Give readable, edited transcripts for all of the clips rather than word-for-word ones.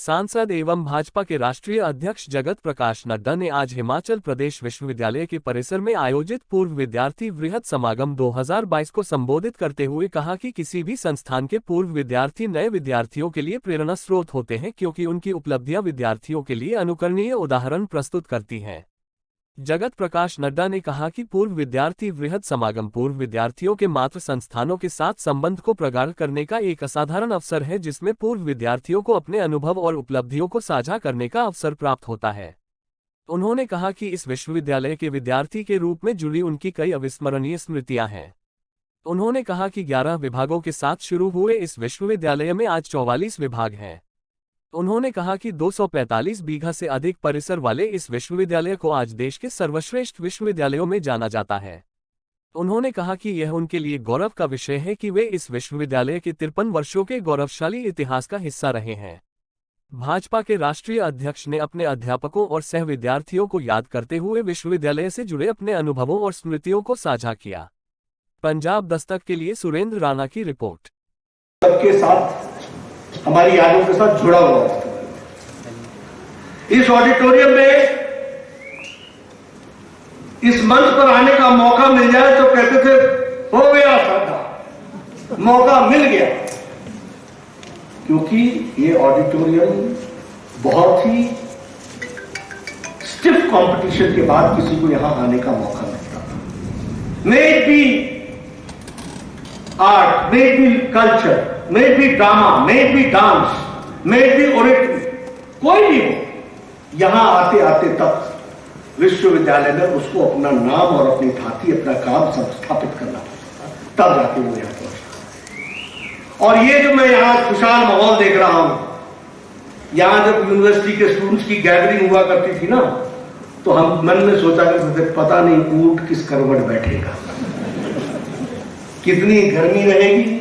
सांसद एवं भाजपा के राष्ट्रीय अध्यक्ष जगत प्रकाश नड्डा ने आज हिमाचल प्रदेश विश्वविद्यालय के परिसर में आयोजित पूर्व विद्यार्थी वृहद समागम 2022 को संबोधित करते हुए कहा कि किसी भी संस्थान के पूर्व विद्यार्थी नए विद्यार्थियों के लिए प्रेरणा स्रोत होते हैं, क्योंकि उनकी उपलब्धियां विद्यार्थियों के लिए अनुकरणीय उदाहरण प्रस्तुत करती हैं। जगत प्रकाश नड्डा ने कहा कि पूर्व विद्यार्थी वृहद समागम पूर्व विद्यार्थियों के मात्र संस्थानों के साथ संबंध को प्रगाढ़ करने का एक असाधारण अवसर है, जिसमें पूर्व विद्यार्थियों को अपने अनुभव और उपलब्धियों को साझा करने का अवसर प्राप्त होता है। उन्होंने कहा कि इस विश्वविद्यालय के विद्यार्थी के रूप में जुड़ी उनकी कई अविस्मरणीय स्मृतियां हैं। उन्होंने कहा कि 11 विभागों के साथ शुरू हुए इस विश्वविद्यालय में आज 44 विभाग हैं। उन्होंने कहा कि 245 बीघा से अधिक परिसर वाले इस विश्वविद्यालय को आज देश के सर्वश्रेष्ठ विश्वविद्यालयों में जाना जाता है। उन्होंने कहा कि यह उनके लिए गौरव का विषय है कि वे इस विश्वविद्यालय के 53 वर्षों के गौरवशाली इतिहास का हिस्सा रहे हैं। भाजपा के राष्ट्रीय अध्यक्ष ने अपने अध्यापकों और सह विद्यार्थियों को याद करते हुए विश्वविद्यालय से जुड़े अपने अनुभवों और स्मृतियों को साझा किया। पंजाब दस्तक के लिए सुरेंद्र राणा की रिपोर्ट। सबके साथ हमारी यादों के साथ जुड़ा हुआ है। इस ऑडिटोरियम में इस मंच पर आने का मौका मिल जाए तो कहते थे हो गया साधा, मौका मिल गया, क्योंकि ये ऑडिटोरियम बहुत ही स्टिफ कंपटीशन के बाद किसी को यहां आने का मौका मिलता था। May it be art, may it be culture, may it be drama, may it be dance, may it be oratory, कोई भी हो, यहां आते आते तक विश्वविद्यालय में उसको अपना नाम और अपनी धाती, अपना काम स्थापित करना पड़ता, तब जाके वो यहां पहुंचता। और ये जो मैं यहां खुशहाल माहौल देख रहा हूं, यहां जब यूनिवर्सिटी के स्टूडेंट्स की गैदरिंग हुआ करती थी ना, तो हम मन में सोचा करते थे पता नहीं ऊंट किस करवट बैठेगा, कितनी गर्मी रहेगी,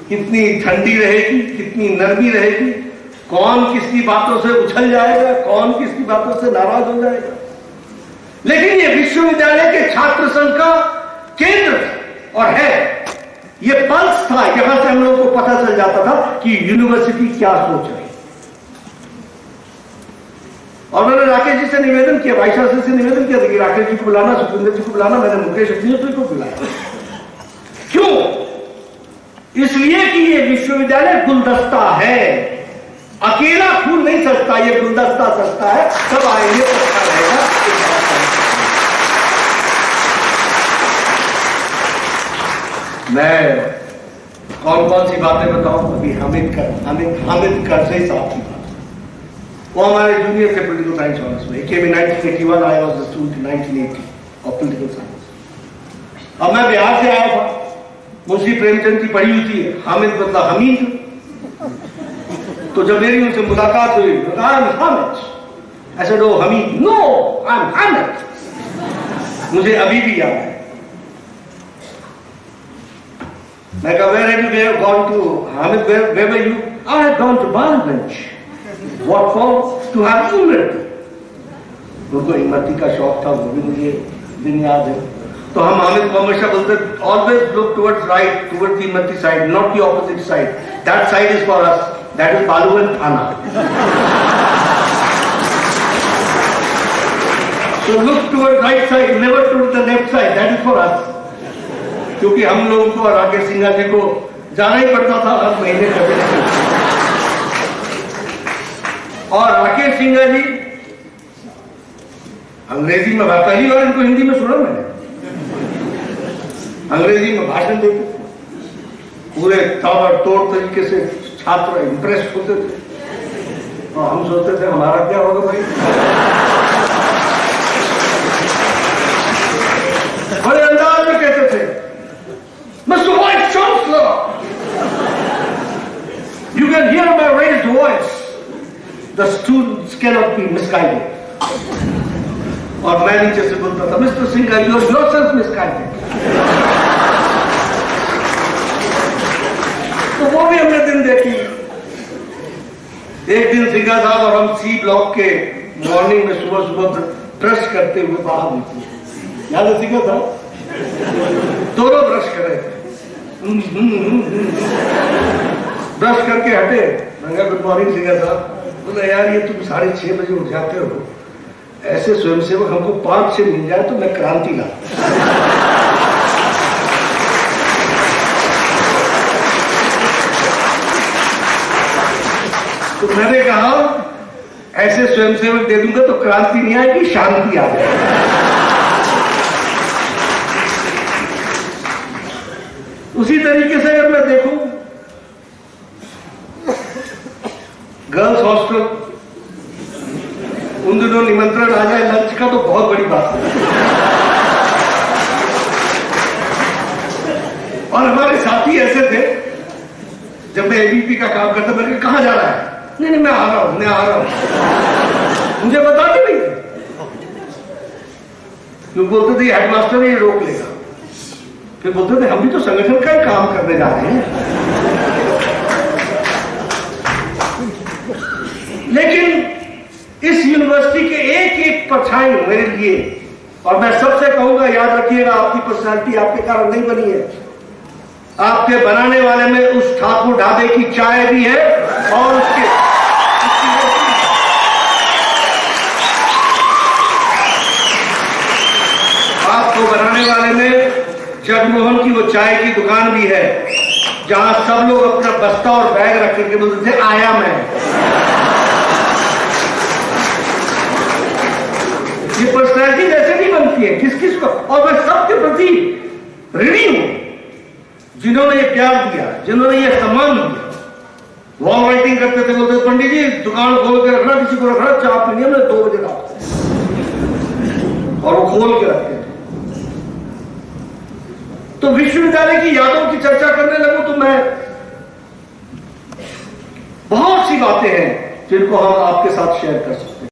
कितनी ठंडी रहेगी, कितनी नरमी रहेगी, कौन किसकी बातों से उछल जाएगा, कौन किसकी बातों से नाराज हो जाएगा। लेकिन ये विश्वविद्यालय के छात्र संघ का केंद्र और है, ये पल्स था, यहां से हम लोगों को पता चल जाता था कि यूनिवर्सिटी क्या सोच रही। और मैंने राकेश जी से निवेदन किया, वाइस चांसलर से निवेदन किया था कि राकेश जी को बुलाना, सुखविंदर जी को बुलाना। मैंने मुकेश अग्निहोत्री को बुलाया। क्यों? इसलिए कि ये विश्वविद्यालय गुलदस्ता है, अकेला फूल नहीं सजता, ये गुलदस्ता सजता है। सब आएंगे तो अच्छा रहेगा। मैं कौन कौन सी बातें बताऊं? अभी हामिद करज़ई साहब की बात, वो हमारे जूनियर थे पोलिटिकल साइंस ऑनर्स में। केम इन 1981, I was the student in 1980 of political science. अब मैं बिहार से आया था, मुंशी प्रेमचंद की पढ़ी हुई थी, हामिद बदला हमीद। तो जब मेरी उनसे मुलाकात हुई, I am Hamid, I said oh Hamid, no I am Hamid. मुझे अभी भी याद है। मैं कहा where have you gone to? Hamid where were you? I have gone to Balganj. What for? To have imarti. उनको इमरती का शौक था, वो भी मुझे दिन याद है। तो हम हामिद को हमेशा बोलते, always look towards right, towards the imarti side, not the opposite side. That side is for us, that is Baluganj thana. So look towards right side, never towards the left side, that is for us. क्योंकि हम लोगों को राकेश सिंघा जी को जाना ही पड़ता था हर महीने कभी। और राकेश सिंघा जी अंग्रेजी में, पहली बार इनको हिंदी में सुना मैंने, अंग्रेजी में भाषण देते थे, पूरे ताबड़तोड़ तरीके से छात्र इंप्रेस होते थे। और हम सोचते थे हमारा क्या होगा भाई। बड़े अंदाज में कहते थे, mister vice chancellor, you can hear my raised voice, the students can not be misguided. और मैं नीचे से बोलता था, mister Singha, you are yourself misguided. तो वो भी हमने दिन देखी। एक दिन सिंघा साहब और हम सी ब्लॉक के मॉर्निंग में सुबह सुबह ब्रश करते हुए बाहर निकले। याद है सिंघा साहब? दोनों ब्रश कर रहे थे। ब्रश करके हटे, गुड मॉर्निंग सिंघा साहब। बोला यार ये तुम 6:30 बजे उठ जाते हो, ऐसे स्वयंसेवक हमको 5 से मिल जाए तो मैं क्रांति ला। तो मैंने कहा ऐसे स्वयंसेवक दे दूंगा तो क्रांति नहीं आएगी, शांति आ जाएगी। उसी तरीके से अगर मैं देखूं, गर्ल्स हॉस्टल, उन दिनों निमंत्रण आ जाए लंच का तो बहुत बड़ी बात है। और हमारे साथी ऐसे थे, जब मैं एबीपी का काम करता, मैंने कहा कहां जा रहा है? नहीं मैं आ रहा हूं। मुझे बताते नहीं थे, लोग बोलते थे हेडमास्टर ये रोक लेगा, फिर बोलते थे हम भी तो संगठन का ही काम करने जा रहे हैं। लेकिन इस यूनिवर्सिटी के एक एक परछाई मेरे लिए, और मैं सबसे कहूंगा याद रखिएगा, आपकी पर्सनालिटी आपके कारण नहीं बनी है, आपके बनाने वाले में उस ठाकुर ढाबे की चाय भी है और उसके आपको बनाने वाले में जगमोहन की वो चाय की दुकान भी है, जहां सब लोग अपना बस्ता और बैग रख करके बोलते थे आया मैं। ये पर्सनैलिटी ऐसे नहीं बनती है किस किस को, और मैं सबके प्रति ऋणी हूं जिन्होंने ये प्यार दिया, जिन्होंने ये सम्मान दिया। वॉल राइटिंग करते थे, बोलते पंडित जी दुकान खोल के रखना, किसी को रखना, चाय पीनी हमने 2 बजे रात को, और वो खोल के रखते थे। तो विश्वविद्यालय की यादों की चर्चा करने लगूं तो मैं बहुत सी बातें हैं जिनको हम आपके साथ शेयर कर सकते हैं।